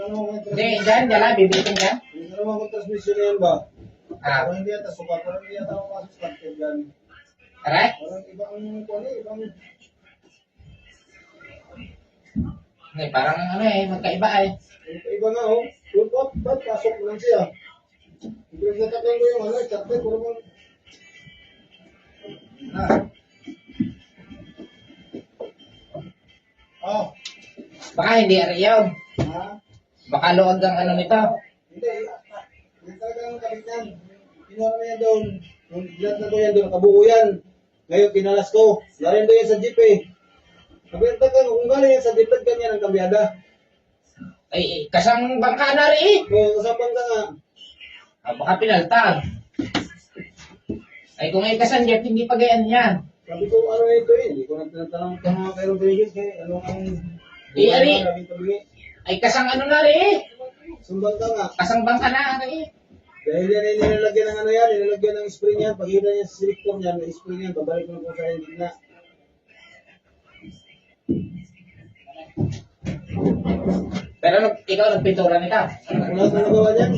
Hindi, dyan lang, bibitin dyan. Yung naman kung transmission na yan ba? Ah, Parang hindi yata sukat, parang hindi yata makasok starter dyan. aray? Parang ibang, ibang, Parang magkaiba eh. iba nga oh. Yung ba't pasok mo lang siya? Hindi nagtataklan ko yung starter, puro mo. Oh. Baka hindi ariyaw. Ha? Baka luwag ang nito. Hindi. Hindi talagang kabit yan. Kinuha na yan doon. Nung bilat na ko yan doon, nakabuo yan. Ngayon, kinalas ko. Larin doon yan sa jeep eh. Sabihin ka, kung galing yan sa jeep, ganyan ang kambyada. Ay, kasang bangka na rin eh. Kung kasabang ka nga. Baka pinaltag. Ay, kung ay kasang jet, hindi pa gayan yan. Sabi ko, ano ito eh. Hindi ko nagtatanong ka mga kairong pinigil. Kaya ano ang... Ay, kasang na rin eh. Sumbang ka nga. Kasang bangka na rin eh. Dahil yan ay nilalagyan ng yan, nilalagyan ng spring yan. Pag hila niya sa selector niyan, may spring yan. Babalik mo na kung saan yung gitna. Pero ikaw nagpintura nito. Wala na nagawa niyan.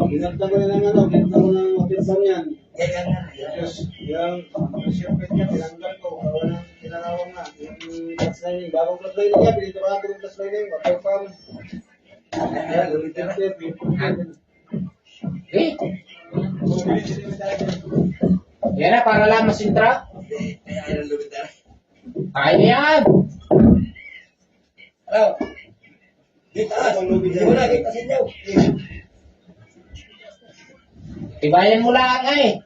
Binalta ko na ng binalta ko ng waterbomb yan. Tapos, yung circuit niya, tinanggal ko. Wala nang tinanawang na. Yung plus lining, bagong plus lining niya, piniturahan ko yung plus lining, waterbomb. Ayan, ulitin na ito. Eh, yan na, para lang masintra. Kaya na yan. Hello? Hindi mo na, kita sa inyo. Ibayan mo lang eh.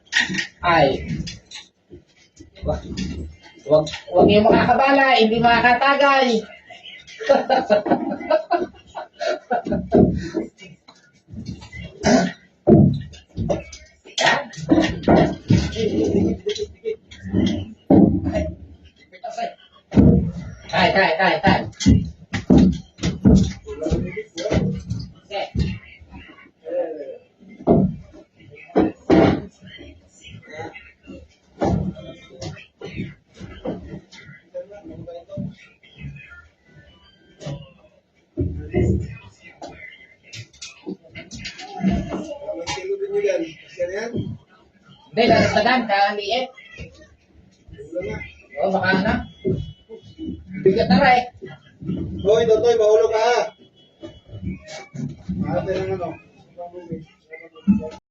Ay. Wag yung makakabala, hindi makakatagay. Yan. Tay. Okay. Hindi, dadagdagan, liit. Oo, baka na. Bigat na rin. Hoy, Totoy, mahulog ka ha. Ate ng ano.